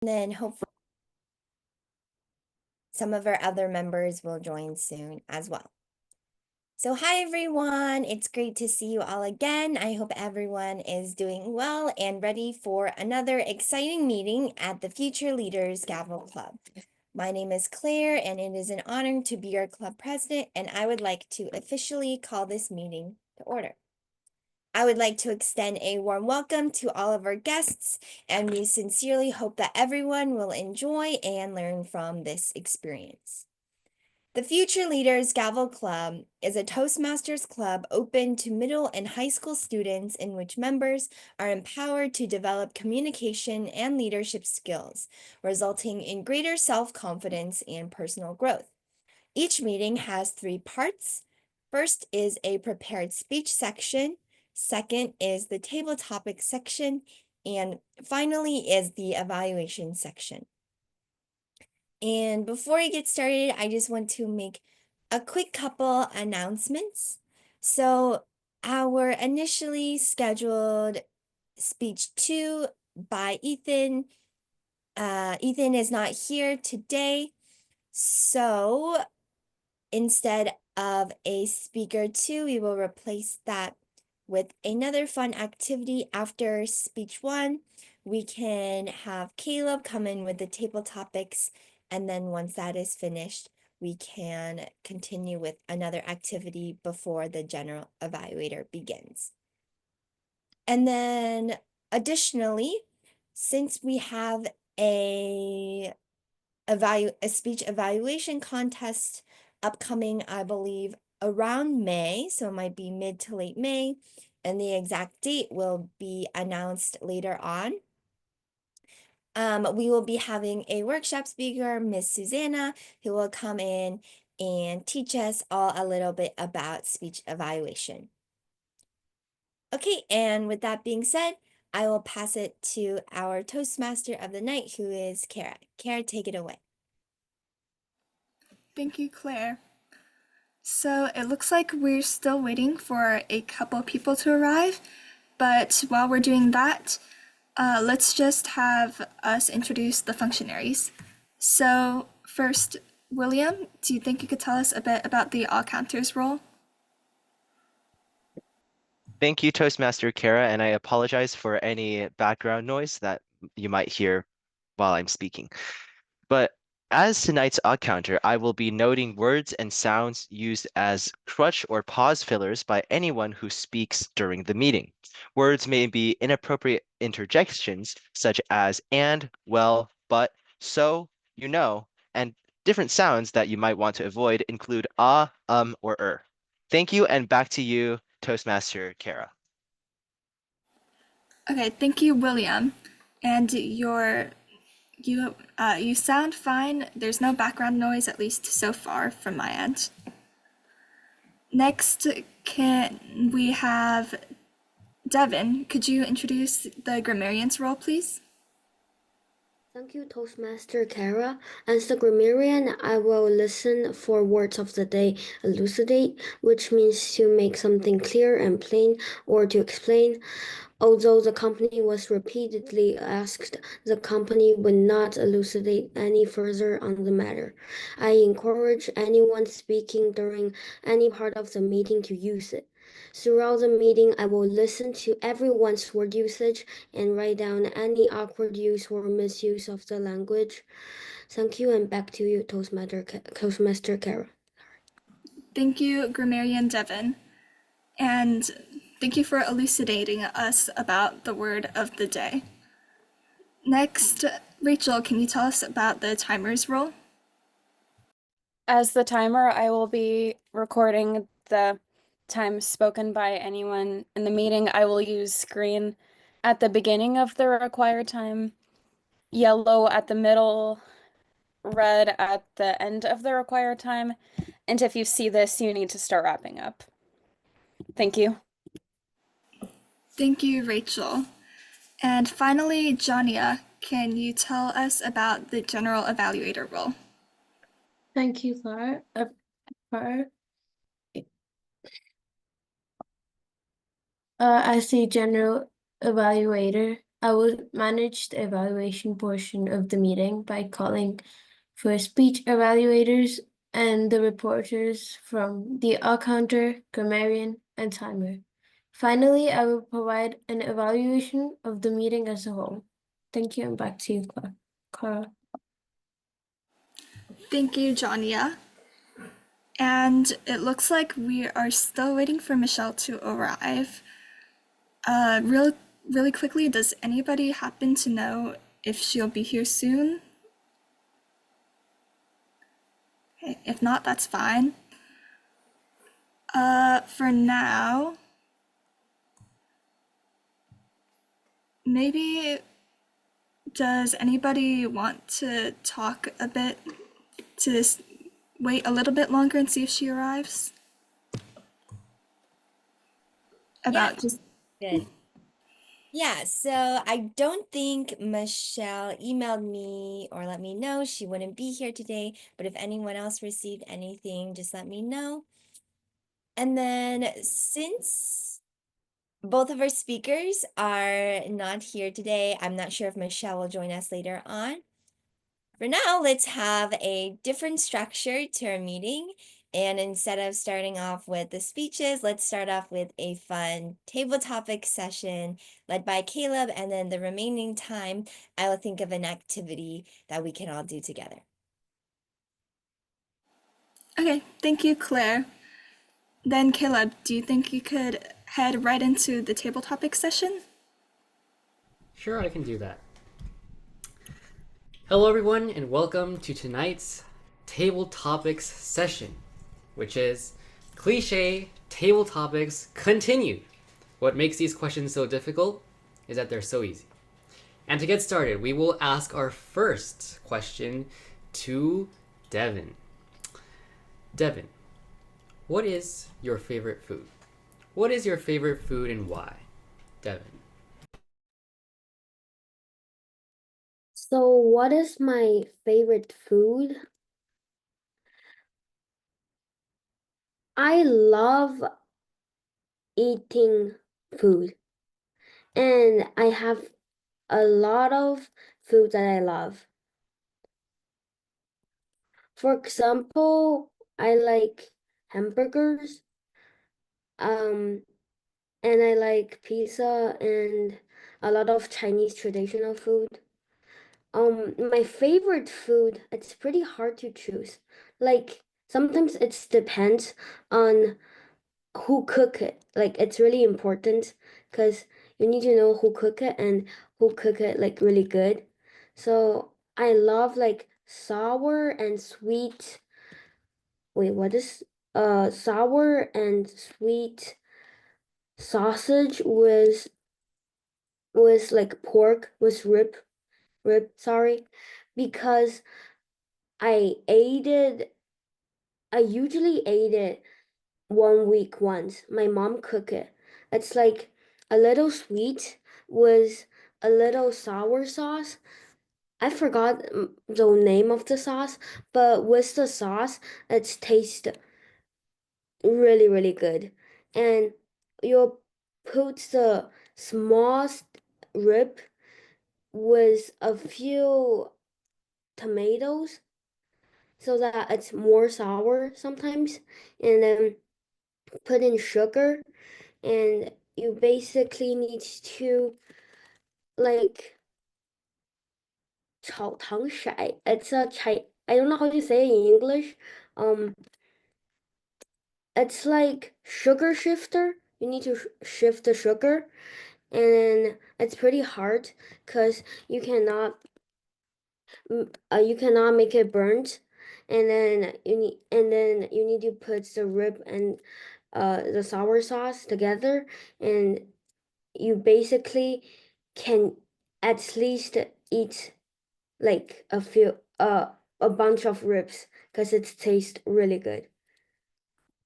And then hopefully some of our other members will join soon as well. So hi everyone, it's great to see you all again. I hope everyone is doing well and ready for another exciting meeting at the Future Leaders Gavel Club. My name is Claire and it is an honor to be your club president, and I would like to officially call this meeting to order. I would like to extend a warm welcome to all of our guests, and we sincerely hope that everyone will enjoy and learn from this experience. The Future Leaders Gavel Club is a Toastmasters club open to middle and high school students, in which members are empowered to develop communication and leadership skills, resulting in greater self-confidence and personal growth. Each meeting has 3 parts. First is a prepared speech section. Second is the table topic section. And finally is the evaluation section. And before I get started, I just want to make a quick couple announcements. So our initially scheduled speech 2 by Ethan. Ethan is not here today. So instead of a speaker 2, we will replace that with another fun activity after speech 1. We can have Caleb come in with the table topics, and then once that is finished, we can continue with another activity before the general evaluator begins. And then additionally, since we have a speech evaluation contest upcoming, I believe, around May, so it might be mid to late May, and the exact date will be announced later on. We will be having a workshop speaker, Miss Susanna, who will come in and teach us all a little bit about speech evaluation. Okay, and with that being said, I will pass it to our Toastmaster of the night, who is Kara. Kara, take it away. Thank you, Claire. So it looks like we're still waiting for a couple people to arrive, but while we're doing that, let's just have us introduce the functionaries. So first, William, do you think you could tell us a bit about the all counters role? Thank you, Toastmaster Kara, and I apologize for any background noise that you might hear while I'm speaking. But as tonight's odd counter, I will be noting words and sounds used as crutch or pause fillers by anyone who speaks during the meeting. Words may be inappropriate interjections such as and, well, but, so, you know, and different sounds that you might want to avoid include or Thank you, and back to you, Toastmaster Kara. Okay, thank you, William. And you sound fine. There's no background noise, at least so far from my end. Next, can we have Devin? Could you introduce the grammarian's role, please? Thank you, Toastmaster Kara. As the grammarian, I will listen for words of the day, elucidate, which means to make something clear and plain or to explain. Although the company was repeatedly asked, the company would not elucidate any further on the matter. I encourage anyone speaking during any part of the meeting to use it. Throughout the meeting, I will listen to everyone's word usage and write down any awkward use or misuse of the language. Thank you, and back to you, Toastmaster Kara. Thank you, grammarian Devin. And thank you for elucidating us about the word of the day. Next, Rachel, can you tell us about the timer's role? As the timer, I will be recording the time spoken by anyone in the meeting. I will use green at the beginning of the required time, yellow at the middle, red at the end of the required time. And if you see this, you need to start wrapping up. Thank you. Thank you, Rachel. And finally, Jania, can you tell us about the general evaluator role? Thank you, Claire. As the general evaluator, I will manage the evaluation portion of the meeting by calling for speech evaluators and the reporters from the counter, grammarian, and timer. Finally, I will provide an evaluation of the meeting as a whole. Thank you, and back to you, Clara. Thank you, Jania. And it looks like we are still waiting for Michelle to arrive. Really quickly, does anybody happen to know if she'll be here soon? Okay, if not, that's fine. For now, maybe does anybody want to talk a bit, to wait a little bit longer and see if she arrives? About just Good. Yeah, so I don't think Michelle emailed me or let me know she wouldn't be here today, but if anyone else received anything, just let me know. And then since both of our speakers are not here today, I'm not sure if Michelle will join us later on. For now, let's have a different structure to our meeting. And instead of starting off with the speeches, let's start off with a fun table topic session led by Caleb. And then the remaining time, I will think of an activity that we can all do together. okay, thank you, Claire. Then Caleb, do you think you could head right into the table topic session? Sure, I can do that. Hello everyone and welcome to tonight's table topics session, which is cliche table topics continued. What makes these questions so difficult is that they're so easy. And to get started, we will ask our first question to Devin. Devin, what is your favorite food? What is your favorite food and why? Devin. So, what is my favorite food? I love eating food, and I have a lot of food that I love. For example, I like hamburgers, and I like pizza and a lot of Chinese traditional food. My favorite food, it's pretty hard to choose. Like sometimes it depends on who cook it. Like it's really important because you need to know who cook it and who cook it like really good. So I love like sour and sweet. Wait, what is sour and sweet sausage with like pork with rib, sorry, because I usually ate it 1 week once. My mom cook it. It's like a little sweet with a little sour sauce. I forgot the name of the sauce, but with the sauce, it tastes really, really good. And you'll put the smallest rib with a few tomatoes so that it's more sour sometimes, and then put in sugar, and you basically need to like 炒糖色. It's a I don't know how to say it in English. Um, it's like sugar shifter. You need to shift the sugar, and it's pretty hard because you cannot make it burnt, and then you need to put the rib and the sour sauce together, and you basically can at least eat like a bunch of ribs because it tastes really good.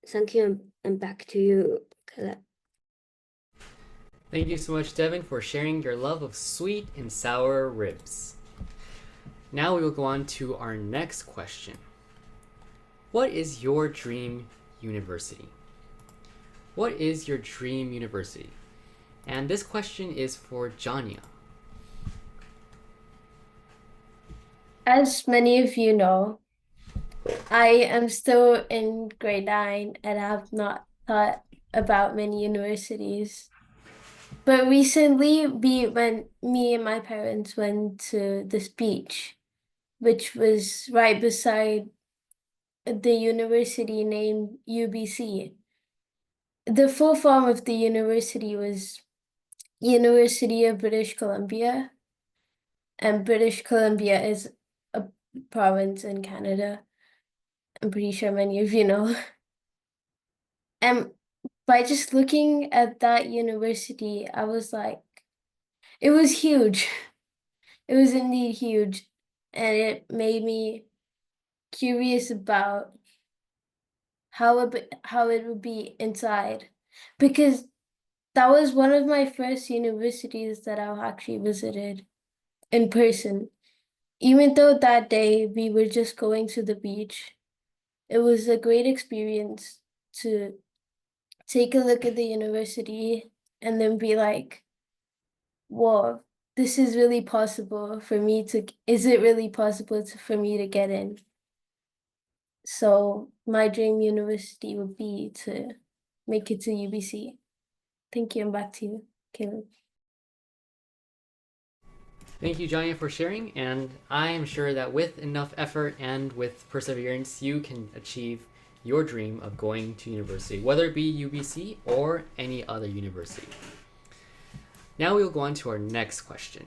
Thank you, and back to you, Caleb. Thank you so much, Devin, for sharing your love of sweet and sour ribs. Now we will go on to our next question. What is your dream university? What is your dream university? And this question is for Jania. as many of you know, I am still in grade 9 and have not thought about many universities. But recently, me and my parents went to this beach, which was right beside the university named UBC. The full form of the university was University of British Columbia, and British Columbia is a province in Canada. I'm pretty sure many of you know. And by just looking at that university, I was like, it was huge. It was indeed huge. And it made me curious about how it would be inside. Because that was one of my first universities that I actually visited in person. Even though that day we were just going to the beach, it was a great experience to take a look at the university and then be like, whoa, this is really possible for me to, is it really possible for me to get in? So my dream university would be to make it to UBC. Thank you, and back to you, Caleb. Thank you, Jaya, for sharing, and I am sure that with enough effort and with perseverance, you can achieve your dream of going to university, whether it be UBC or any other university. Now we will go on to our next question.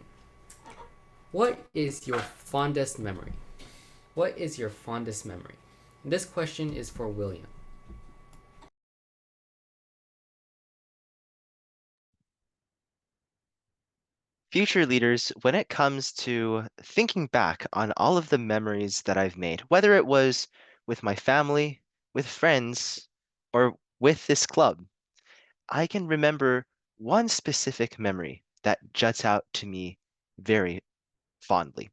What is your fondest memory? What is your fondest memory? This question is for William. Future leaders, when it comes to thinking back on all of the memories that I've made, whether it was with my family, with friends, or with this club, I can remember one specific memory that juts out to me very fondly.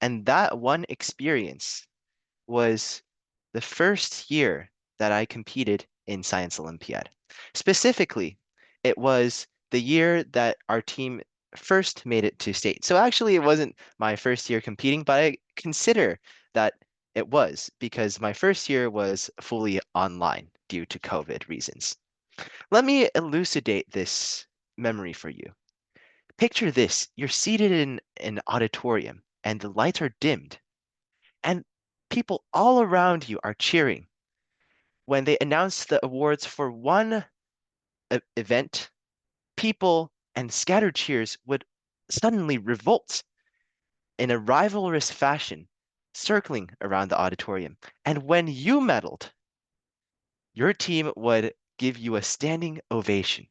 And that one experience was the first year that I competed in Science Olympiad. Specifically, it was the year that our team first made it to state. So actually, it wasn't my first year competing, but I consider that it was because my first year was fully online due to COVID reasons. Let me elucidate this memory for you. Picture this, you're seated in an auditorium and the lights are dimmed, and people all around you are cheering when they announce the awards for one event. People and scattered cheers would suddenly revolt in a rivalrous fashion, circling around the auditorium. And when you medaled, your team would give you a standing ovation.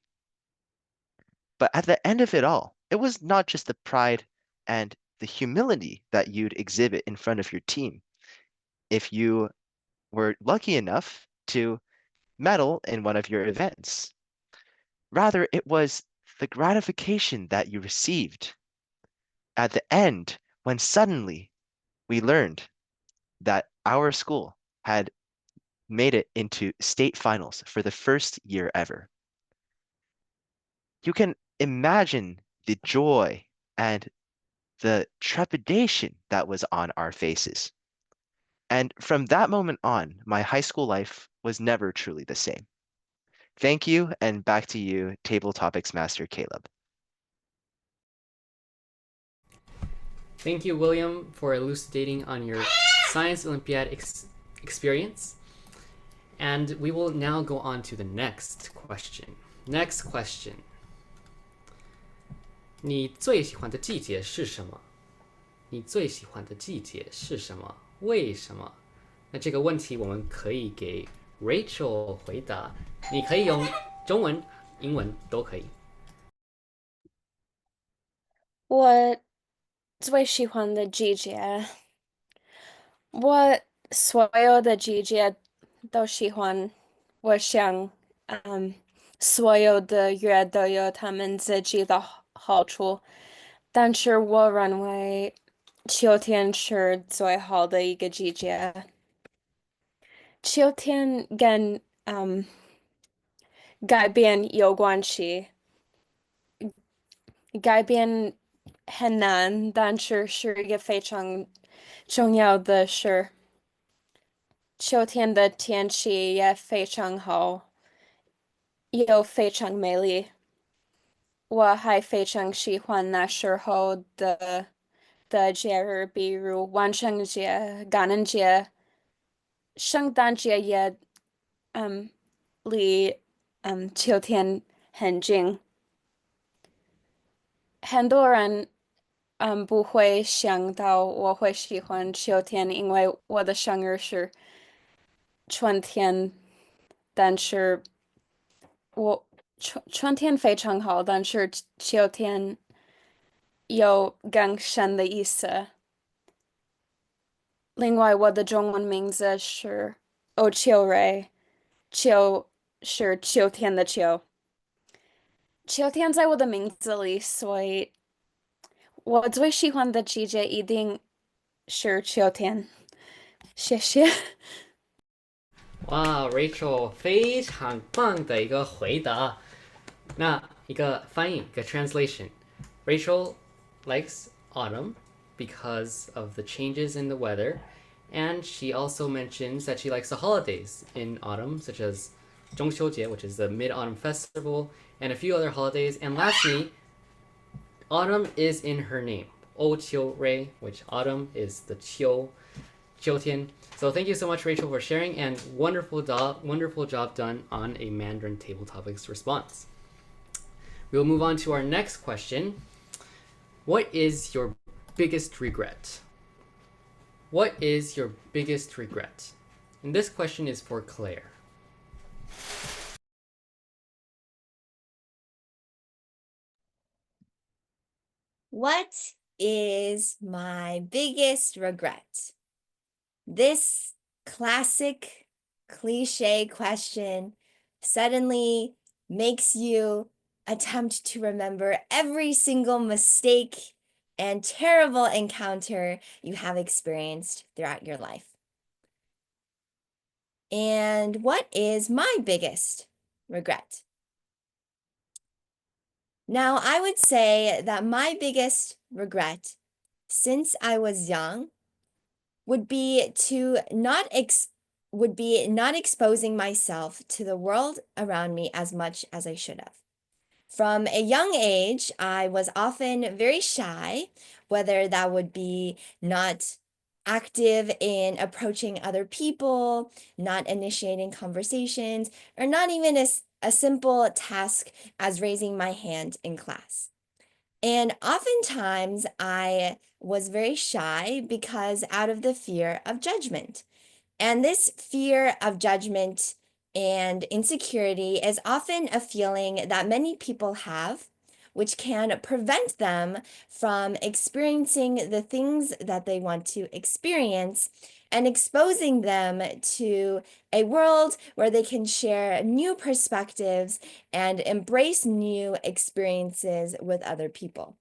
But at the end of it all, it was not just the pride and the humility that you'd exhibit in front of your team. If you were lucky enough to medal in one of your events, rather, it was the gratification that you received at the end when suddenly we learned that our school had made it into state finals for the first year ever. You can imagine the joy and the trepidation that was on our faces. And from that moment on, my high school life was never truly the same. Thank you, and back to you, Table Topics Master Caleb. Thank you, William, for elucidating on your Science Olympiad experience. And we will now go on to the next question. Next question. 你最喜欢的季节是什么？你最喜欢的季节是什么？为什么？那这个问题我们可以给 Rachel 回答，你可以用中文、英文都可以。我最喜欢的季节，我所有的季节都喜欢。我想，所有的月都有他们自己的好处，但是我认为秋天是最好的一个季节。秋天跟改变有关系，改变很难，但是是一个非常重要的是，秋天的天气也非常好，又非常美丽。我还非常喜欢那时候的节日，比如万圣节、感恩节、圣诞节也，嗯，离秋天很近。很多人不会想到我会喜欢秋天，因为我的生日是春天，但是我春天非常好，但是秋天有更深的意思。另外，我的中文名字是秋瑞，秋是秋天的秋，秋天在我的名字里，所以我最喜欢的季节一定是秋天。谢谢。哇，Rachel 非常棒的一个回答。那一个翻译，一个 translation。Rachel likes autumn because of the changes in the weather, and she also mentions that she likes the holidays in autumn, such as 中秋节, which is the Mid-Autumn Festival, and a few other holidays. And lastly, autumn is in her name, 欧秋瑞, which autumn is the 秋天. So thank you so much, Rachel, for sharing, and wonderful job done on a Mandarin Table Topics response. We'll move on to our next question. What is your biggest regret? What is your biggest regret? And this question is for Claire. What is my biggest regret? This classic cliche question suddenly makes you attempt to remember every single mistake and terrible encounter you have experienced throughout your life. And what is my biggest regret? Now, I would say that my biggest regret since I was young would be not exposing myself to the world around me as much as I should have. From a young age, I was often very shy, whether that would be not active in approaching other people, not initiating conversations, or not even a simple task as raising my hand in class. And oftentimes I was very shy because out of the fear of judgment. And this fear of judgment and insecurity is often a feeling that many people have, which can prevent them from experiencing the things that they want to experience and exposing them to a world where they can share new perspectives and embrace new experiences with other people.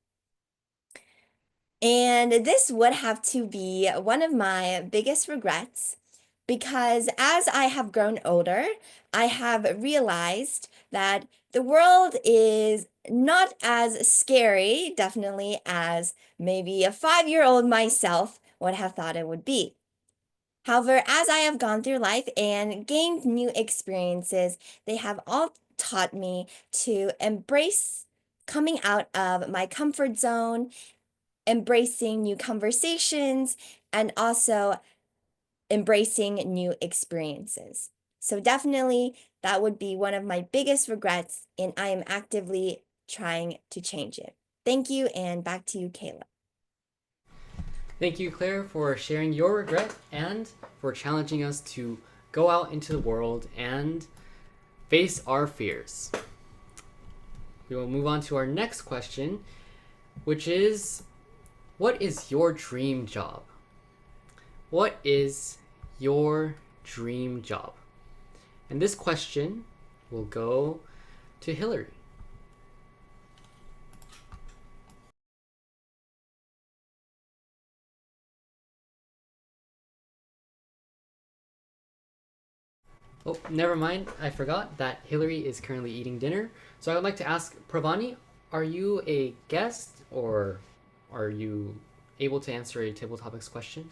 And this would have to be one of my biggest regrets because as I have grown older, I have realized that the world is not as scary, definitely, as maybe a 5-year-old myself would have thought it would be. However, as I have gone through life and gained new experiences, they have all taught me to embrace coming out of my comfort zone, embracing new conversations, and also embracing new experiences. So definitely that would be one of my biggest regrets, and I am actively trying to change it. Thank you, and back to you, Kayla. Thank you, Claire, for sharing your regret and for challenging us to go out into the world and face our fears. We will move on to our next question, which is, what is your dream job? What is your dream job? And this question will go to Hillary. Oh, never mind. I forgot that Hillary is currently eating dinner. So I would like to ask Pravani, are you a guest or are you able to answer a table topics question?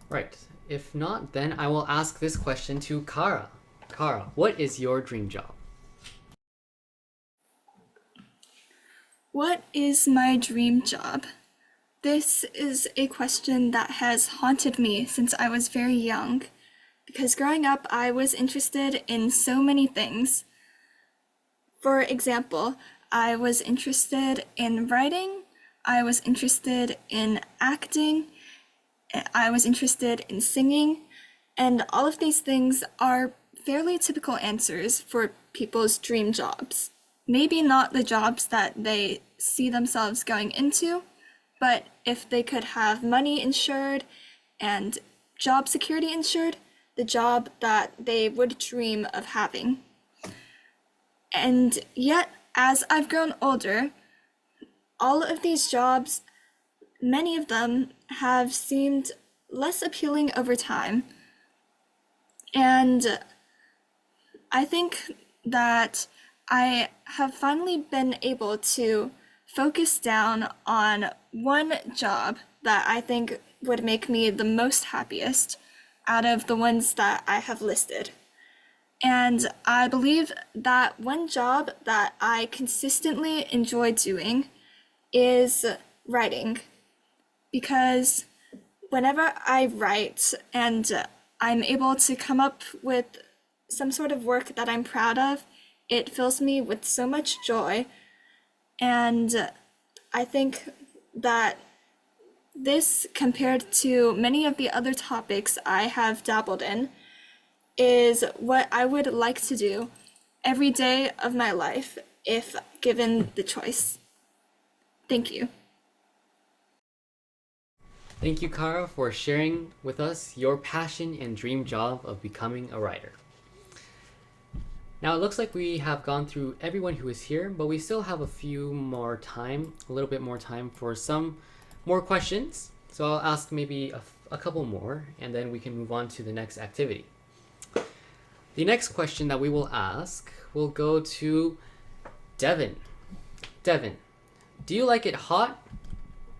Right. If not, then I will ask this question to Kara. Kara, what is your dream job? What is my dream job? This is a question that has haunted me since I was very young, because growing up I was interested in so many things. For example, I was interested in writing, I was interested in acting, I was interested in singing, and all of these things are fairly typical answers for people's dream jobs. Maybe not the jobs that they see themselves going into, but if they could have money insured and job security insured, the job that they would dream of having. And yet, as I've grown older, all of these jobs, many of them have seemed less appealing over time. And I think that I have finally been able to focus down on one job that I think would make me the most happiest out of the ones that I have listed. And I believe that one job that I consistently enjoy doing is writing, because whenever I write and I'm able to come up with some sort of work that I'm proud of, it fills me with so much joy. And I think that this, compared to many of the other topics I have dabbled in, is what I would like to do every day of my life if given the choice. Thank you. Thank you, Kara, for sharing with us your passion and dream job of becoming a writer. Now it looks like we have gone through everyone who is here, but we still have a little bit more time for some more questions. So I'll ask maybe a couple more, and then we can move on to the next activity. The next question that we will ask will go to Devin. Devin, do you like it hot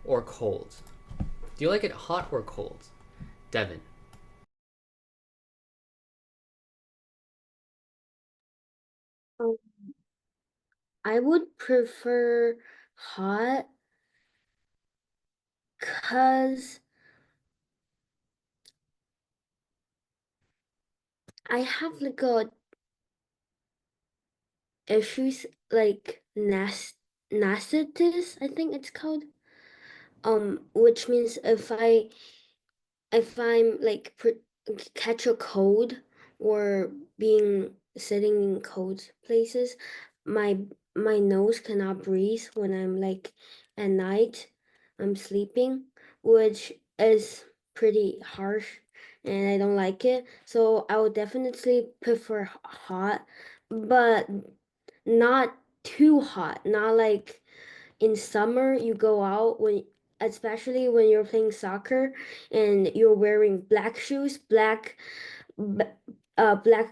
or cold? Do you like it hot or cold? Devin. I would prefer hot because I have like a issues like nascitis, I think it's called. Which means if I'm like catch a cold or being sitting in cold places, my my nose cannot breathe when I'm like at night, I'm sleeping, which is pretty harsh and I don't like it. So I would definitely prefer hot, but not too hot, not like in summer you go out when especially when you're playing soccer and you're wearing black shoes, black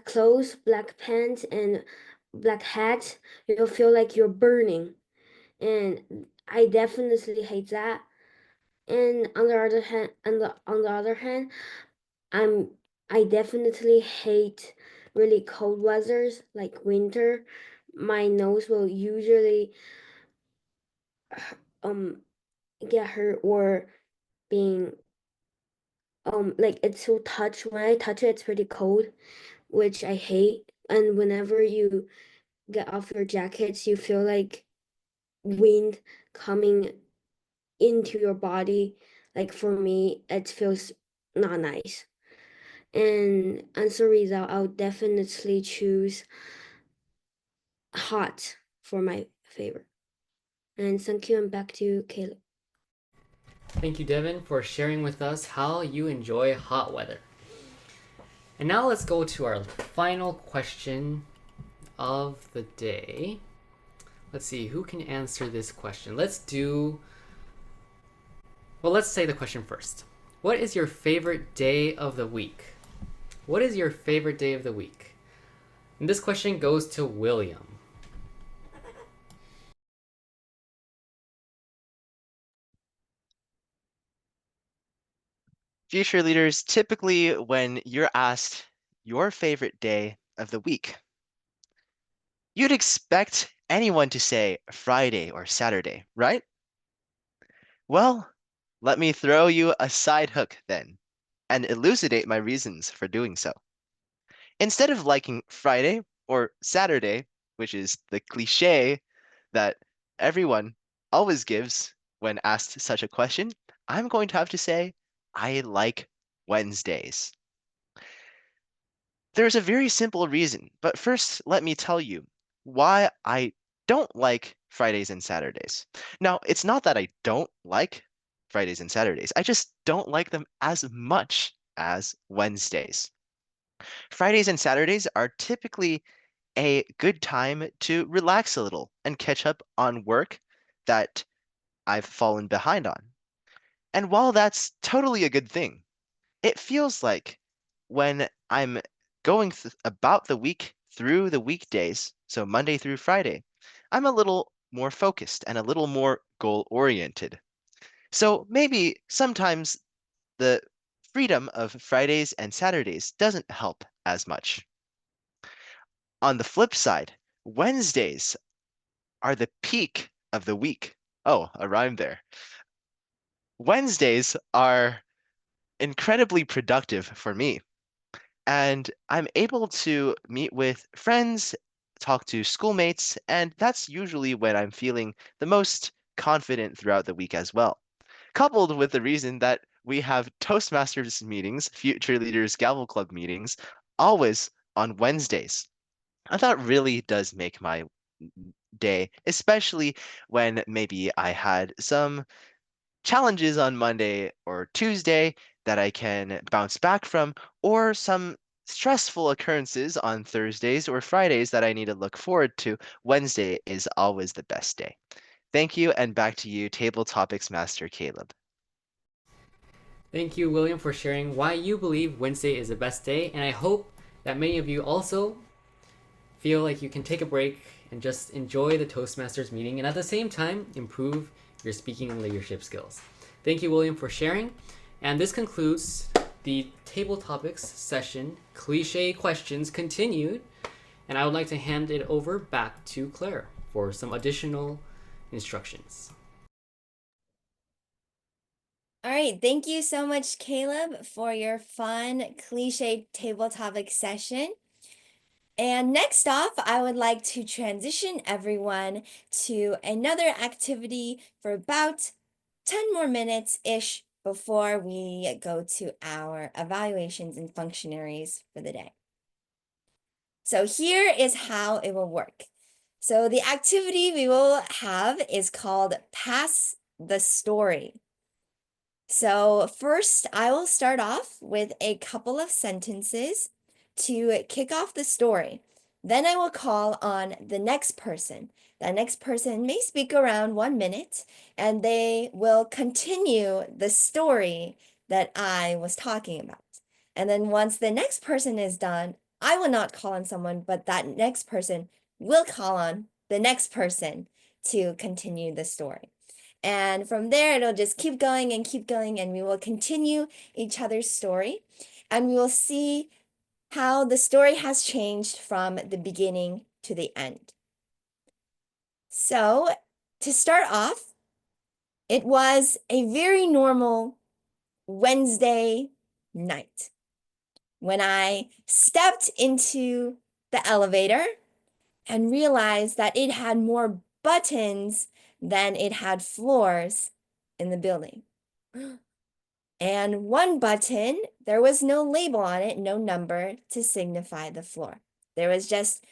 clothes, black pants and black hats, you'll feel like you're burning. And I definitely hate that. And on the other hand, I'm I definitely hate really cold weathers like winter. My nose will usually um get hurt or being like it's so touch when I touch it it's pretty cold, which I hate. And whenever you get off your jackets you feel like wind coming into your body. Like for me it feels not nice. And as a result I'll definitely choose hot for my favorite. And thank you, and back to you, Caleb. Thank you, Devin, for sharing with us how you enjoy hot weather. And now let's go to our final question of the day. Let's see, who can answer this question? Let's say the question first. What is your favorite day of the week? What is your favorite day of the week? And this question goes to William. Future leaders, typically when you're asked your favorite day of the week, you'd expect anyone to say Friday or Saturday, right? Well, let me throw you a side hook then and elucidate my reasons for doing so. Instead of liking Friday or Saturday, which is the cliche that everyone always gives when asked such a question, I'm going to have to say I like Wednesdays. There's a very simple reason, but first let me tell you why I don't like Fridays and Saturdays. Now, it's not that I don't like Fridays and Saturdays, I just don't like them as much as Wednesdays. Fridays and Saturdays are typically a good time to relax a little and catch up on work that I've fallen behind on. And while that's totally a good thing, it feels like when I'm going about the week through the weekdays, so Monday through Friday, I'm a little more focused and a little more goal oriented. So maybe sometimes the freedom of Fridays and Saturdays doesn't help as much. On the flip side, Wednesdays are the peak of the week. Oh, a rhyme there. Wednesdays are incredibly productive for me, and I'm able to meet with friends, talk to schoolmates, and that's usually when I'm feeling the most confident throughout the week as well. Coupled with the reason that we have Toastmasters meetings, Future Leaders Gavel Club meetings, always on Wednesdays. And that really does make my day, especially when maybe I had some challenges on Monday or Tuesday that I can bounce back from, or some stressful occurrences on Thursdays or Fridays that I need to look forward to. Wednesday is always the best day. Thank you, and back to you, Table Topics Master Caleb. Thank you, William, for sharing why you believe Wednesday is the best day, and I hope that many of you also feel like you can take a break and just enjoy the Toastmasters meeting and at the same time improve your speaking and leadership skills. Thank you, William, for sharing. And this concludes the Table Topics session. Cliche questions continued. And I would like to hand it over back to Claire for some additional instructions. All right, thank you so much, Caleb, for your fun cliche table topic session. And next off, I would like to transition everyone to another activity for about 10 more minutes-ish before we go to our evaluations and functionaries for the day. So here is how it will work. So the activity we will have is called Pass the Story. So first, I will start off with a couple of sentences to kick off the story. Then I will call on the next person. The next person may speak around 1 minute, and they will continue the story that I was talking about. And then once the next person is done, I will not call on someone, but that next person will call on the next person to continue the story. And from there, it'll just keep going, and we will continue each other's story. And we will see how the story has changed from the beginning to the end. So, to start off, it was a very normal Wednesday night when I stepped into the elevator and realized that it had more buttons than it had floors in the building. And one button, there was no label on it, no number to signify the floor. There was just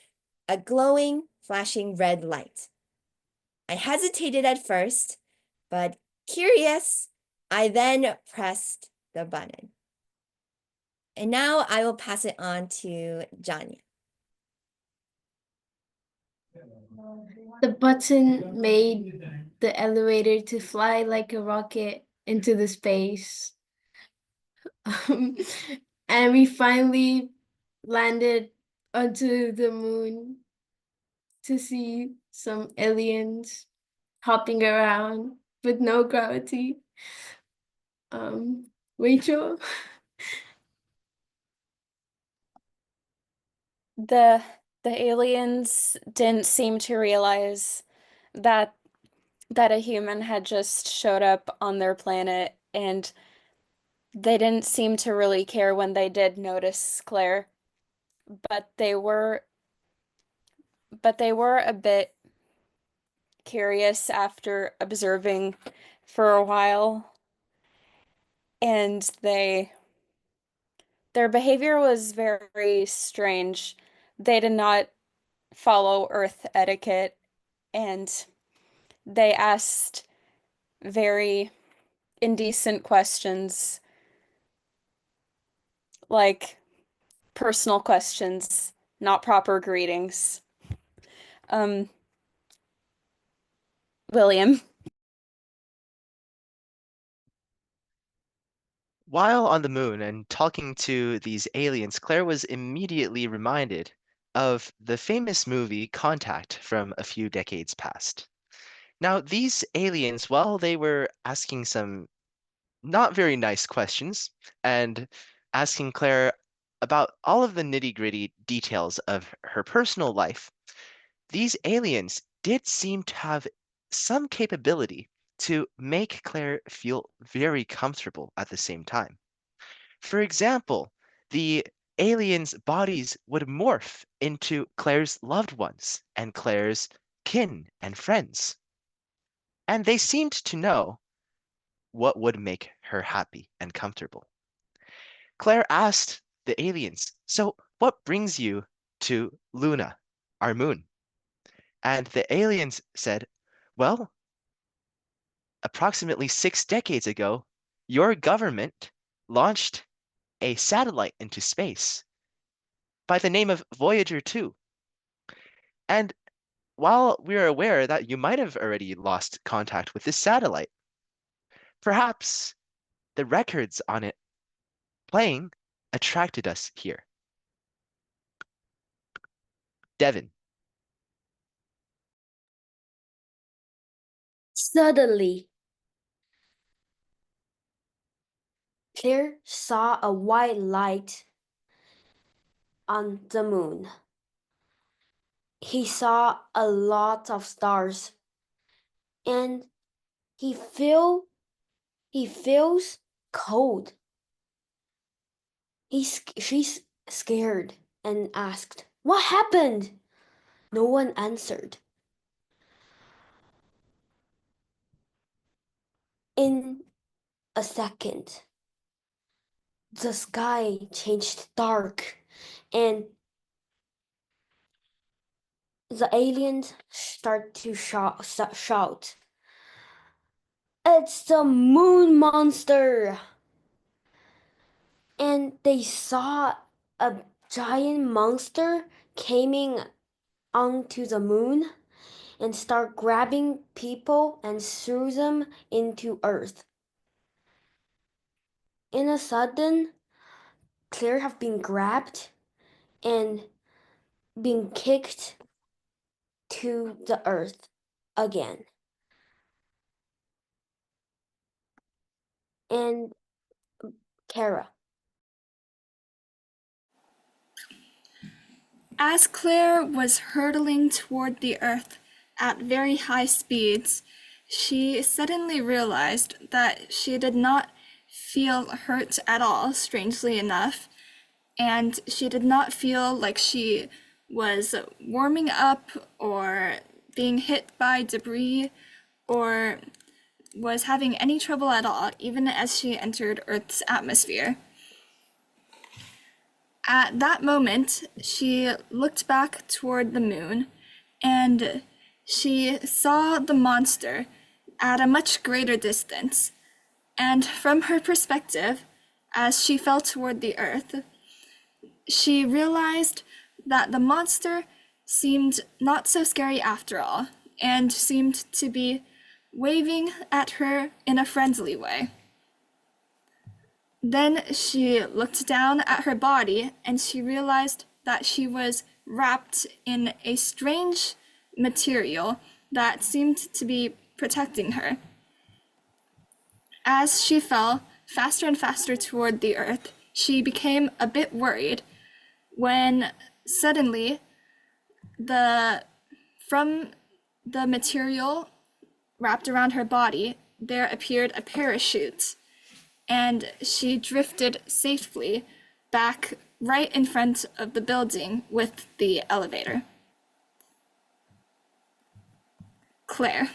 a glowing, flashing red light. I hesitated at first, but curious, I then pressed the button. And now I will pass it on to Janya. The button made the elevator to fly like a rocket into the space. And we finally landed onto the moon to see some aliens hopping around with no gravity. Rachel? The aliens didn't seem to realize that a human had just showed up on their planet, and they didn't seem to really care when they did notice Claire, but they were a bit curious after observing for a while, and their behavior was very strange. They did not follow Earth etiquette, and they asked very indecent questions, like personal questions, not proper greetings. William. While on the moon and talking to these aliens, Claire was immediately reminded of the famous movie Contact from a few decades past. Now, these aliens, while they were asking some not very nice questions and asking Claire about all of the nitty-gritty details of her personal life, these aliens did seem to have some capability to make Claire feel very comfortable at the same time. For example, the aliens' bodies would morph into Claire's loved ones and Claire's kin and friends. And they seemed to know what would make her happy and comfortable. Claire asked the aliens, "So, what brings you to Luna, our moon?" And the aliens said, "Well, approximately 6 decades ago, your government launched a satellite into space by the name of Voyager 2. And while we are aware that you might have already lost contact with this satellite, perhaps the records on it playing attracted us here." Devin. Suddenly, Claire saw a white light on the moon. He saw a lot of stars, and he feels cold. She's scared and asked, "What happened?" No one answered. In a second, the sky changed dark, and the aliens start to shout, "It's the moon monster!" And they saw a giant monster coming onto the moon and start grabbing people and threw them into Earth. In a sudden, Claire have been grabbed and been kicked to the Earth again. And Kara. As Claire was hurtling toward the Earth at very high speeds, she suddenly realized that she did not feel hurt at all, strangely enough, and she did not feel like she was warming up or being hit by debris or was having any trouble at all, even as she entered Earth's atmosphere. At that moment, she looked back toward the moon, and she saw the monster at a much greater distance. And from her perspective, as she fell toward the Earth, she realized that the monster seemed not so scary after all, and seemed to be waving at her in a friendly way. Then she looked down at her body, and she realized that she was wrapped in a strange material that seemed to be protecting her. As she fell, faster and faster toward the earth, she became a bit worried when suddenly from the material wrapped around her body, there appeared a parachute, and she drifted safely back right in front of the building with the elevator. Claire.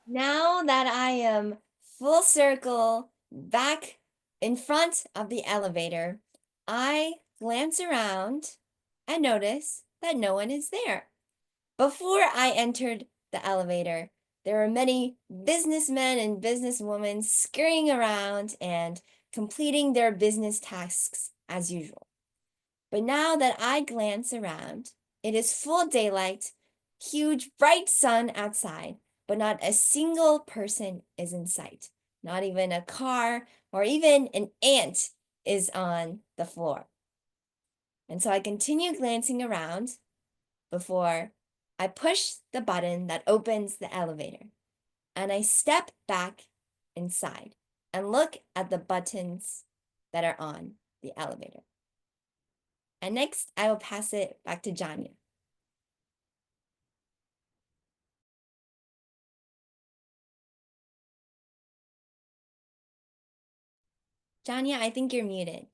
Now that I am full circle back in front of the elevator, I glance around and notice that no one is there. Before I entered the elevator, there were many businessmen and businesswomen scurrying around and completing their business tasks as usual. But now that I glance around, it is full daylight, huge bright sun outside, but not a single person is in sight. Not even a car or even an ant is on the floor. And so I continue glancing around before I push the button that opens the elevator. And I step back inside and look at the buttons that are on the elevator. And next, I will pass it back to Janya. Janya, I think you're muted.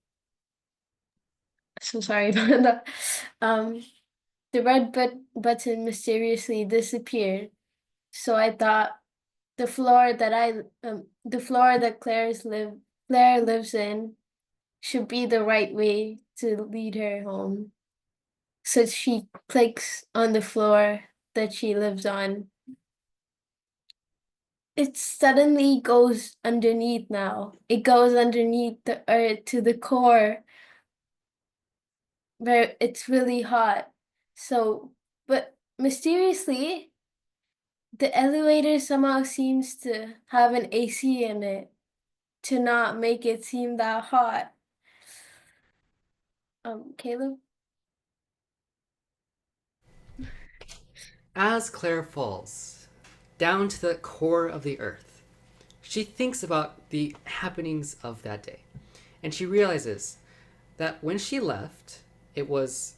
So sorry about that. The red button mysteriously disappeared. So I thought the floor that Claire lives in should be the right way to lead her home. So she clicks on the floor that she lives on. It suddenly goes underneath now. It goes underneath the earth to the core where it's really hot. So, but mysteriously, the elevator somehow seems to have an AC in it to not make it seem that hot. Caleb? As Claire falls down to the core of the earth, she thinks about the happenings of that day, and she realizes that when she left, it was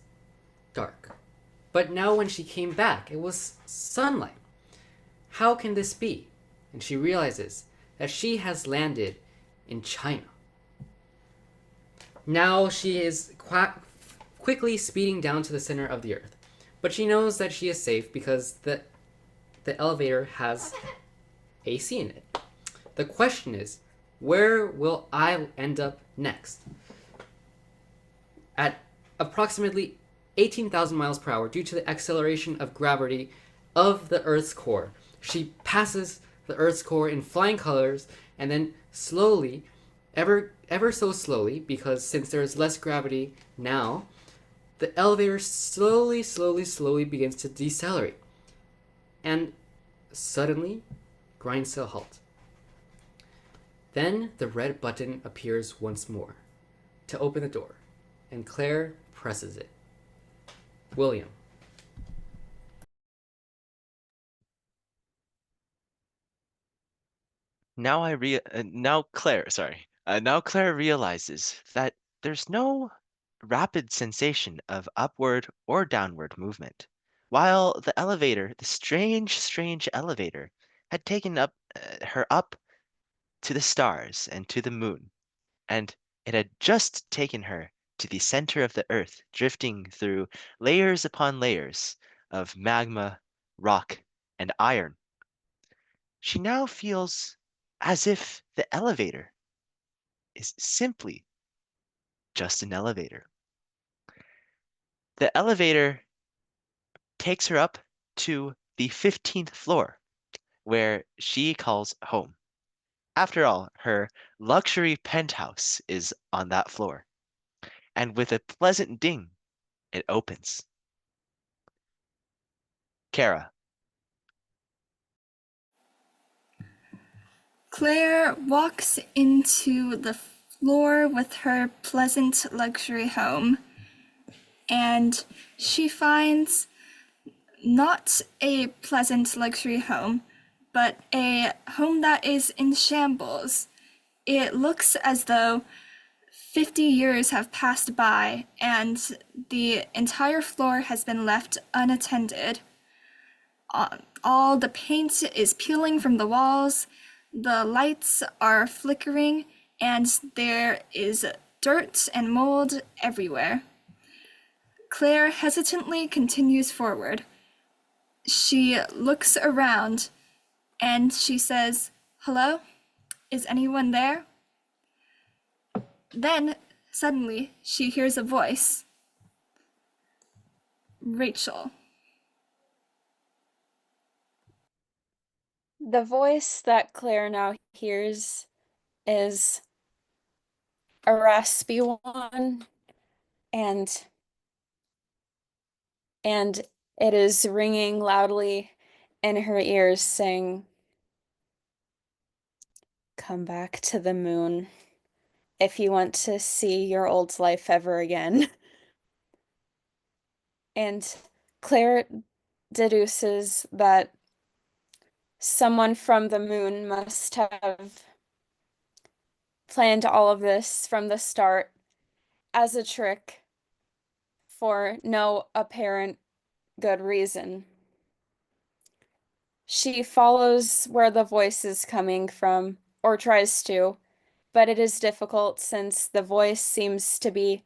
dark. But now when she came back, it was sunlight. How can this be? And she realizes that she has landed in China. Now she is quickly speeding down to the center of the earth. But she knows that she is safe because the elevator has AC in it. The question is, where will I end up next? At approximately 18,000 miles per hour due to the acceleration of gravity of the Earth's core, she passes the Earth's core in flying colors and then slowly, ever so slowly, because since there is less gravity now, the elevator slowly begins to decelerate and suddenly grinds to a halt. Then the red button appears once more to open the door, and Claire presses it. William. Now Claire realizes that there's no rapid sensation of upward or downward movement, while the strange elevator, had taken her up to the stars and to the moon, and it had just taken her to the center of the earth, drifting through layers upon layers of magma, rock, and iron. She now feels as if the elevator is simply just an elevator. The elevator takes her up to the 15th floor, where she calls home. After all, her luxury penthouse is on that floor, and with a pleasant ding, it opens. Kara. Claire walks into the floor with her pleasant luxury home, and she finds not a pleasant luxury home, but a home that is in shambles. It looks as though 50 years have passed by and the entire floor has been left unattended. All the paint is peeling from the walls, the lights are flickering, and there is dirt and mold everywhere. Claire hesitantly continues forward. She looks around and she says, "Hello? Is anyone there?" Then, suddenly, she hears a voice. Rachel. The voice that Claire now hears is a raspy one, and it is ringing loudly in her ears, saying, "Come back to the moon if you want to see your old life ever again." And Claire deduces that someone from the moon must have planned all of this from the start as a trick for no apparent good reason. She follows where the voice is coming from, or tries to, but it is difficult since the voice seems to be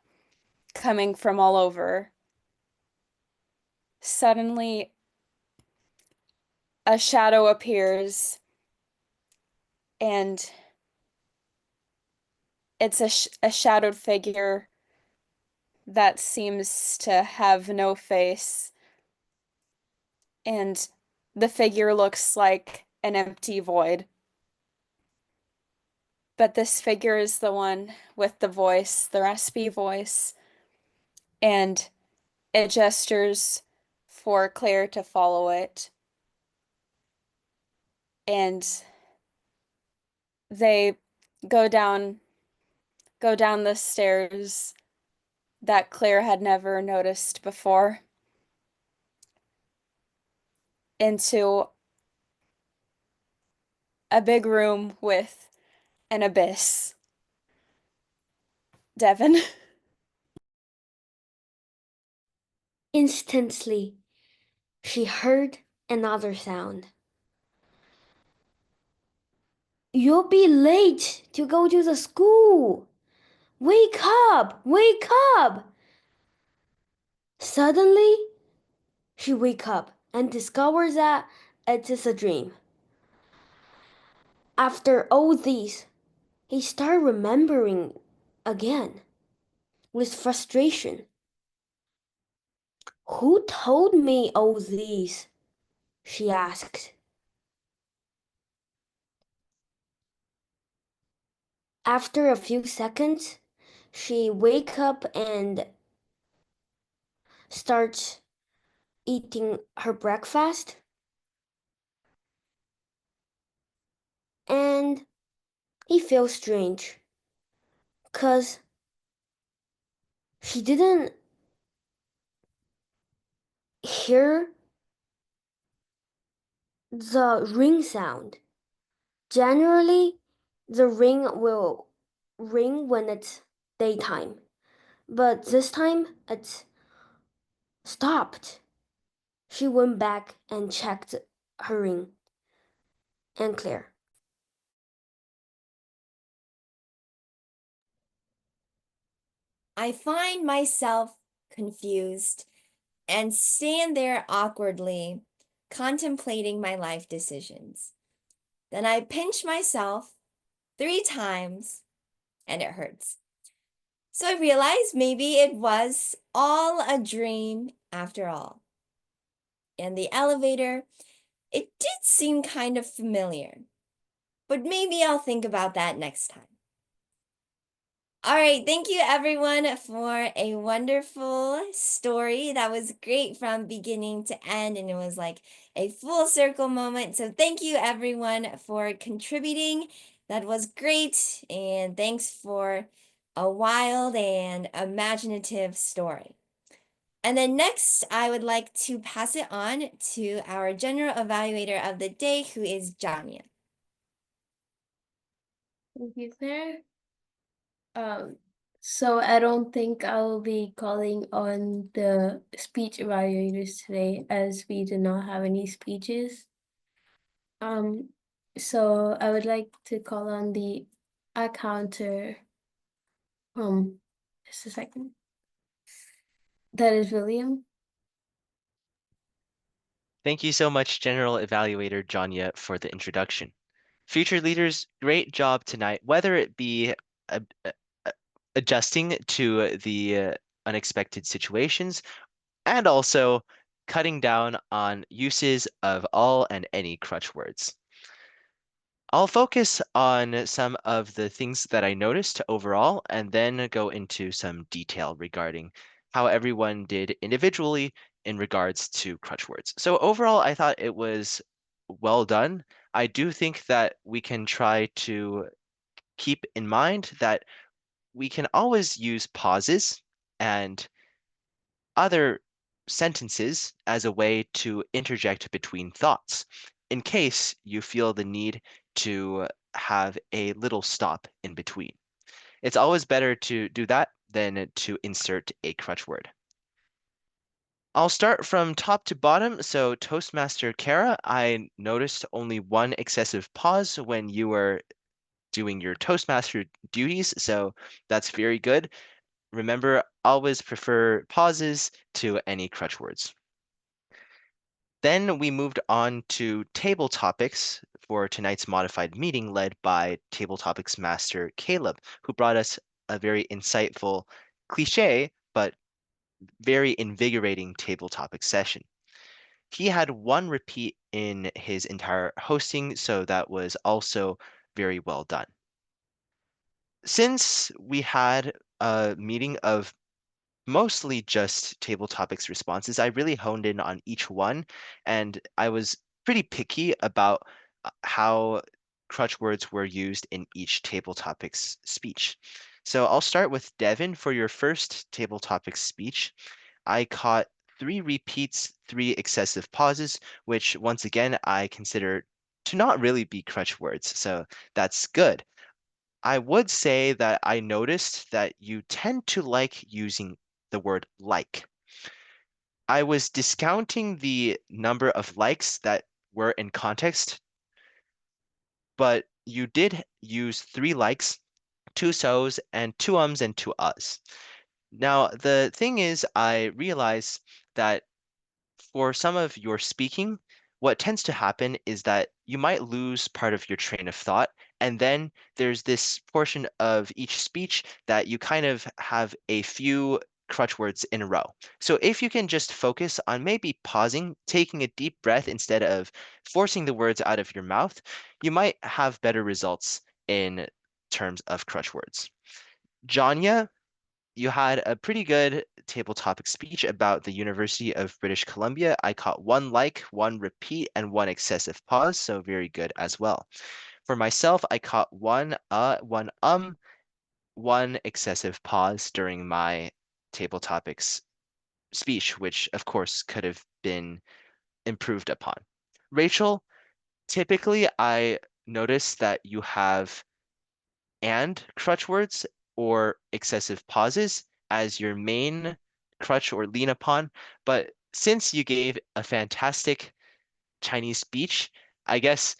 coming from all over. Suddenly, a shadow appears, and it's a shadowed figure that seems to have no face, and the figure looks like an empty void. But this figure is the one with the voice, the raspy voice, and it gestures for Claire to follow it. And they go down the stairs that Claire had never noticed before into a big room with an abyss. Devin. Instantly, she heard another sound. "You'll be late to go to the school. Wake up! Wake up!" Suddenly, she wakes up and discovers that it is a dream. After all this, he started remembering again with frustration. "Who told me all this?" she asked. After a few seconds, she wakes up and starts eating her breakfast. And he feels strange because she didn't hear the ring sound. Generally, the ring will ring when it's daytime, but this time it stopped. She went back and checked her ring and Claire. I find myself confused and stand there awkwardly, contemplating my life decisions. Then I pinch myself 3 times and it hurts. So I realized maybe it was all a dream after all. And the elevator, it did seem kind of familiar, but maybe I'll think about that next time. All right, thank you everyone for a wonderful story. That was great from beginning to end, and it was like a full circle moment. So thank you everyone for contributing. That was great, and thanks for a wild and imaginative story. And then next, I would like to pass it on to our general evaluator of the day, who is Janya. Thank you, Claire. So I don't think I will be calling on the speech evaluators today as we did not have any speeches. So I would like to call on the accounter. Just a second. That is William. Thank you so much, General Evaluator Janya, for the introduction. Future leaders, great job tonight, whether it be adjusting to the unexpected situations and also cutting down on uses of all and any crutch words. I'll focus on some of the things that I noticed overall and then go into some detail regarding how everyone did individually in regards to crutch words. So overall, I thought it was well done. I do think that we can try to keep in mind that we can always use pauses and other sentences as a way to interject between thoughts in case you feel the need to have a little stop in between. It's always better to do that than to insert a crutch word. I'll start from top to bottom. So Toastmaster Kara, I noticed only one excessive pause when you were doing your Toastmaster duties, so that's very good. Remember, always prefer pauses to any crutch words. Then we moved on to table topics for tonight's modified meeting led by table topics master Caleb, who brought us a very insightful cliche, but very invigorating table topic session. He had one repeat in his entire hosting, so that was also very well done. Since we had a meeting of mostly just table topics responses, I really honed in on each one, and I was pretty picky about how crutch words were used in each table topics speech. So I'll start with Devin for your first table topics speech. I caught 3 repeats, 3 excessive pauses, which once again I consider to not really be crutch words, so that's good. I would say that I noticed that you tend to like using the word like. I was discounting the number of likes that were in context, but you did use 3 likes, 2 so's, and 2 ums and 2 uhs. Now, the thing is, I realize that for some of your speaking, what tends to happen is that you might lose part of your train of thought, and then there's this portion of each speech that you kind of have a few crutch words in a row. So if you can just focus on maybe pausing, taking a deep breath instead of forcing the words out of your mouth, you might have better results in terms of crutch words. Janya, you had a pretty good table topic speech about the University of British Columbia. I caught 1 like, 1 repeat, and 1 excessive pause, so very good as well. For myself, I caught 1 1 1 excessive pause during my table topics speech, which of course could have been improved upon. Rachel, typically I notice that you have and crutch words or excessive pauses as your main crutch or lean upon. But since you gave a fantastic Chinese speech, I guess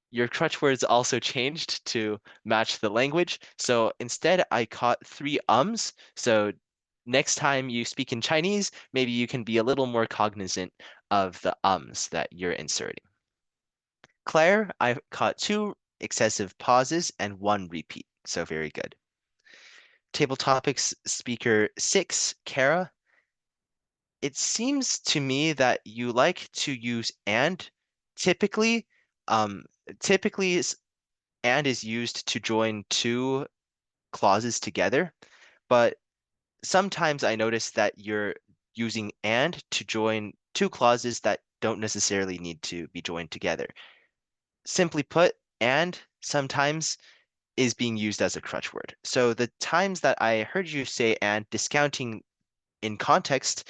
your crutch words also changed to match the language. So instead, I caught 3 ums. So next time you speak in Chinese, maybe you can be a little more cognizant of the ums that you're inserting. Claire, I caught 2 excessive pauses and 1 repeat. So very good. Table topics speaker 6, Kara. It seems to me that you like to use and. Typically, um, typically and is used to join 2 clauses together, but sometimes I notice that you're using and to join 2 clauses that don't necessarily need to be joined together. Simply put, and sometimes is being used as a crutch word. So the times that I heard you say and discounting in context,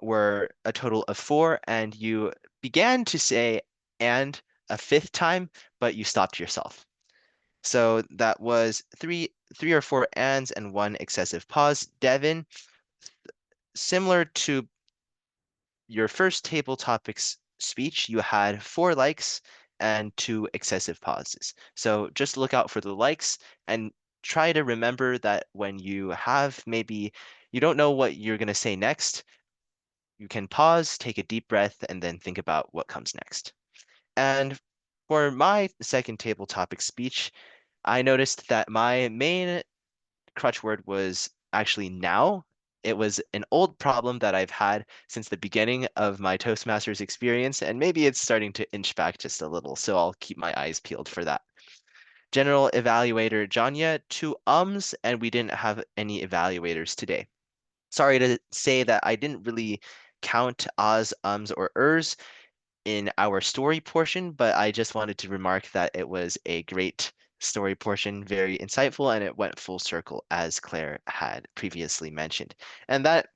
were a total of 4, and you began to say and a 5th time, but you stopped yourself. So that was three or 4 ands and 1 excessive pause. Devin, similar to your first table topics speech, you had 4 likes and 2 excessive pauses. So just look out for the likes and try to remember that when you have maybe you don't know what you're going to say next, you can pause, take a deep breath, and then think about what comes next. And for my second table topic speech, I noticed that my main crutch word was actually now. It was an old problem that I've had since the beginning of my Toastmasters experience, and maybe it's starting to inch back just a little, so I'll keep my eyes peeled for that. General Evaluator Janya, 2 ums, and we didn't have any evaluators today. Sorry to say that I didn't really count ahs, ums, or ers in our story portion, but I just wanted to remark that it was a great story portion, very insightful, and it went full circle as Claire had previously mentioned. And that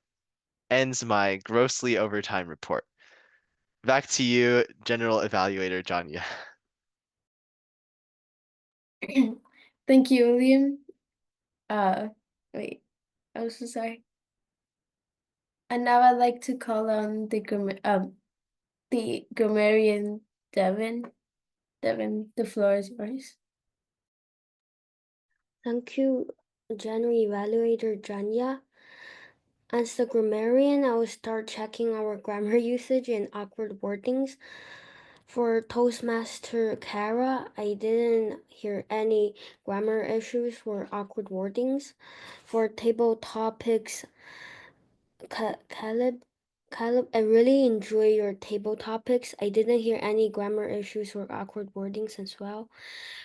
ends my grossly overtime report. Back to you, General Evaluator Janya. Thank you, William. Wait, I was so sorry. And now I'd like to call on the grammarian Devin. Devin, the floor is yours. Thank you, General Evaluator Janya. As the grammarian, I will start checking our grammar usage and awkward wordings. For Toastmaster Kara, I didn't hear any grammar issues or awkward wordings. For table topics, Caleb, I really enjoy your table topics. I didn't hear any grammar issues or awkward wordings as well.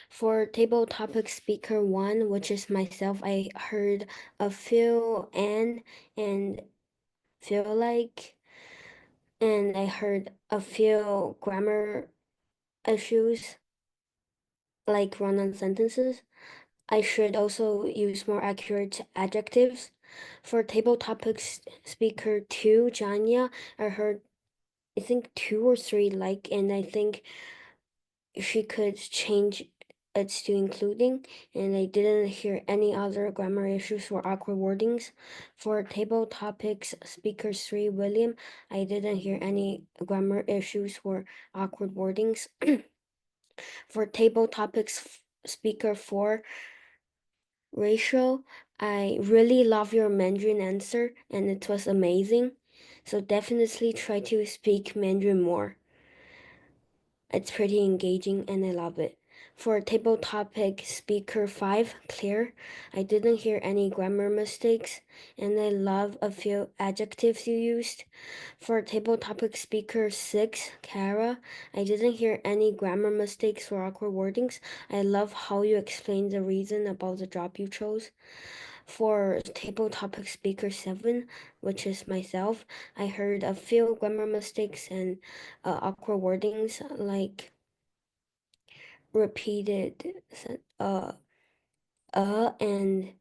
For table topic speaker 1, which is myself, I heard a feel and feel like, and I heard a few grammar issues like run-on sentences. I should also use more accurate adjectives. For table topics speaker 2, Janya, I heard I think 2 or 3 like, and I think she could change it to including, and I didn't hear any other grammar issues or awkward wordings. For table topics speaker 3, William, I didn't hear any grammar issues or awkward wordings. For table topics speaker 4, Rachel, I really love your Mandarin answer and it was amazing. So definitely try to speak Mandarin more. It's pretty engaging and I love it. For table topic speaker 5, Claire, I didn't hear any grammar mistakes and I love a few adjectives you used. For table topic speaker 6, Kara, I didn't hear any grammar mistakes or awkward wordings. I love how you explained the reason about the job you chose. For table topic speaker 7, which is myself, I heard a few grammar mistakes and awkward wordings like repeated and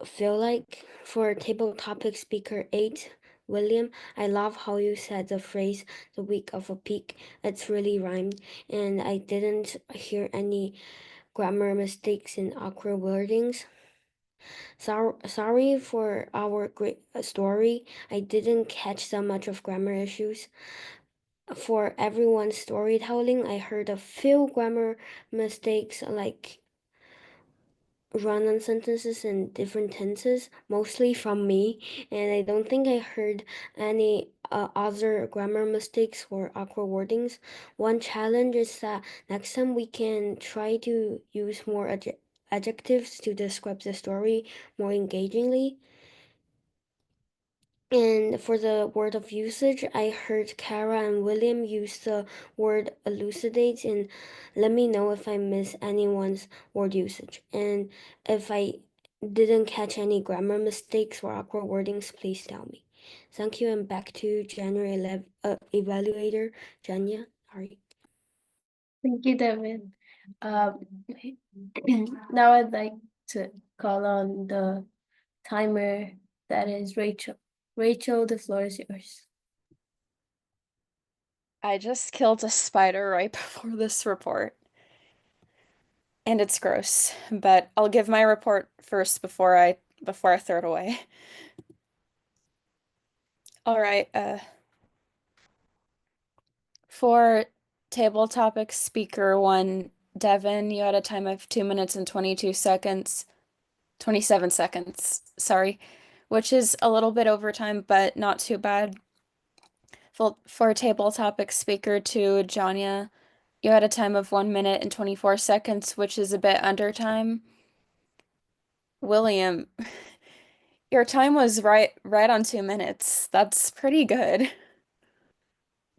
feel like. For table topic speaker 8, William, I love how you said the phrase the week of a peak. It's really rhymed and I didn't hear any grammar mistakes and awkward wordings. Sorry for our great story. I didn't catch that much of grammar issues. For everyone's storytelling, I heard a few grammar mistakes like run-on sentences in different tenses, mostly from me, and I don't think I heard any other grammar mistakes or awkward wordings. One challenge is that next time we can try to use more adjectives to describe the story more engagingly. And for the word of usage, I heard Kara and William use the word elucidate, and let me know if I miss anyone's word usage. And if I didn't catch any grammar mistakes or awkward wordings, please tell me. Thank you, and back to January Evaluator, Janya. Sorry. Thank you, Devin. Now I'd like to call on the timer, that is Rachel. Rachel, the floor is yours. I just killed a spider right before this report. And it's gross, but I'll give my report first before I throw it away. All right, for table topic speaker 1, Devin, you had a time of 2 minutes and 27 seconds, sorry, which is a little bit over time, but not too bad. For table topic speaker 2, Janya, you had a time of 1 minute and 24 seconds, which is a bit under time. William, your time was right on 2 minutes. That's pretty good.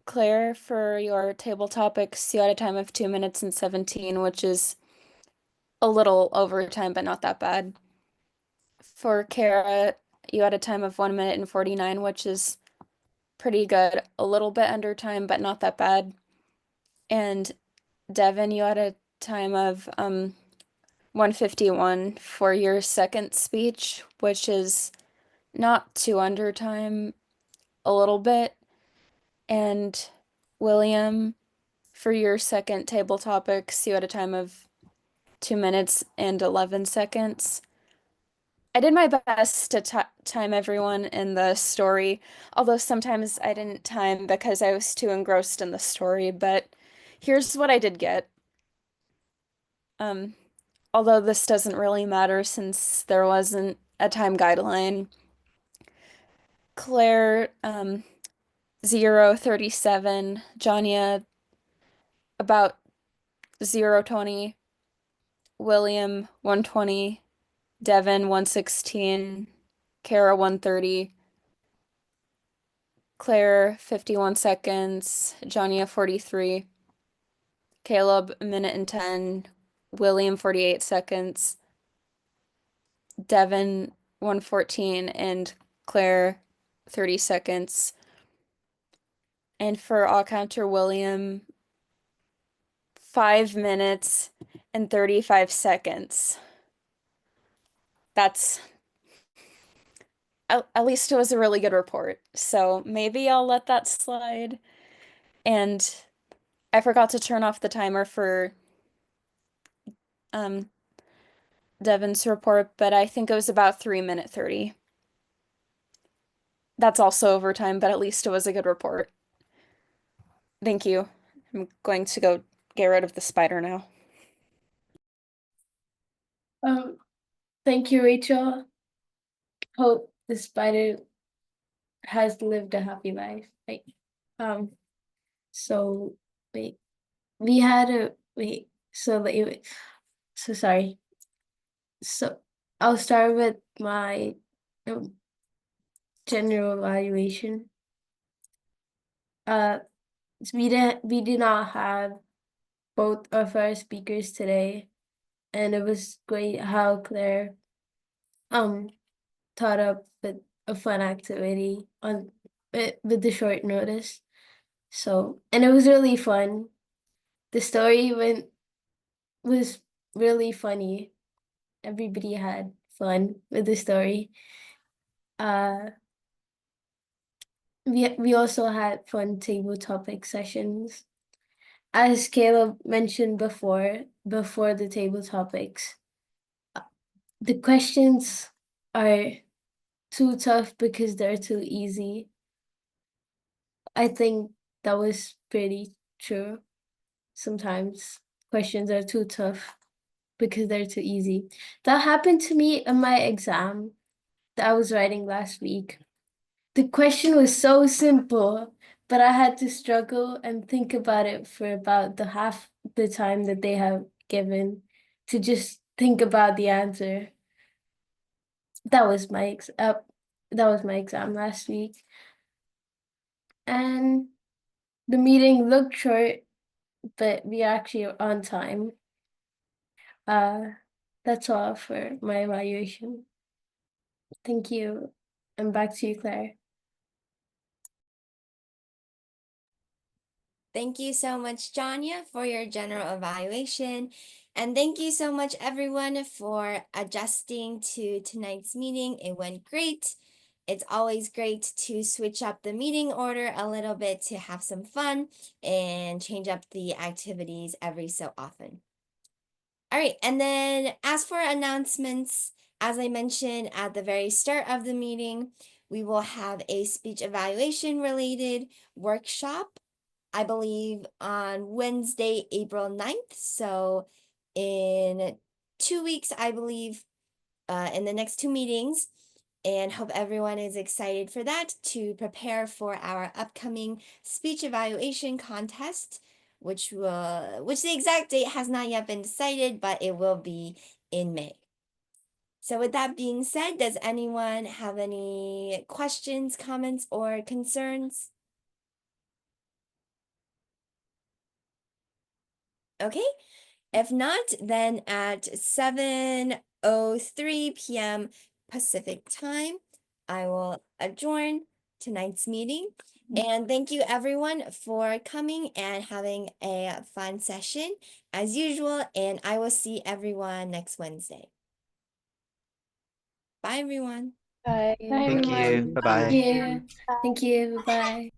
Claire, for your table topics, you had a time of 2 minutes and 17, which is a little over time, but not that bad. For Kara, you had a time of 1 minute and 49, which is pretty good. A little bit under time, but not that bad. And Devin, you had a time of 151 for your second speech, which is not too under time, a little bit. And William, for your second table topics, you had a time of 2 minutes and 11 seconds. I did my best to time everyone in the story, although sometimes I didn't time because I was too engrossed in the story, but here's what I did get. Although this doesn't really matter since there wasn't a time guideline. Claire, 0:37, Janya, about 0:20, William, 1:20, Devin, 1:16, Kara, 1:30, Claire, 51 seconds, Janya, 43, Caleb, 1 minute and 10, William, 48 seconds, Devin, 1:14, and Claire, 30 seconds. And for all counter William, 5 minutes and 35 seconds. That's at least it was a really good report. So maybe I'll let that slide. And I forgot to turn off the timer for Devin's report, but I think it was about 3 minute 30. That's also overtime, but at least it was a good report. Thank you. I'm going to go get rid of the spider now. Thank you, Rachel. Hope the spider has lived a happy life. Right. So wait, we had a wait. So wait. So sorry. So I'll start with my general evaluation. We did not have both of our speakers today, and it was great how Claire taught up with a fun activity on with the short notice. So, and it was really fun. The story was really funny. Everybody had fun with the story. We also had fun table topic sessions. As Caleb mentioned before the table topics, the questions are too tough because they're too easy. I think that was pretty true. Sometimes questions are too tough because they're too easy. That happened to me in my exam that I was writing last week. The question was so simple, but I had to struggle and think about it for about the half the time that they have given to just think about the answer. That was my exam last week. And the meeting looked short, but we actually are on time. That's all for my evaluation. Thank you. And back to you, Claire. Thank you so much, Janya, for your general evaluation. And thank you so much, everyone, for adjusting to tonight's meeting. It went great. It's always great to switch up the meeting order a little bit to have some fun and change up the activities every so often. All right, and then as for announcements, as I mentioned at the very start of the meeting, we will have a speech evaluation related workshop, I believe on Wednesday, April 9th. So in 2 weeks, I believe, in the next 2 meetings, and hope everyone is excited for that to prepare for our upcoming speech evaluation contest, which the exact date has not yet been decided, but it will be in May. So with that being said, does anyone have any questions, comments, or concerns? Okay. If not, then at 7:03 p.m. Pacific time, I will adjourn tonight's meeting. And thank you everyone for coming and having a fun session as usual. And I will see everyone next Wednesday. Bye, everyone. Bye. Thank you. Thank Bye-bye. you. Thank you. Bye.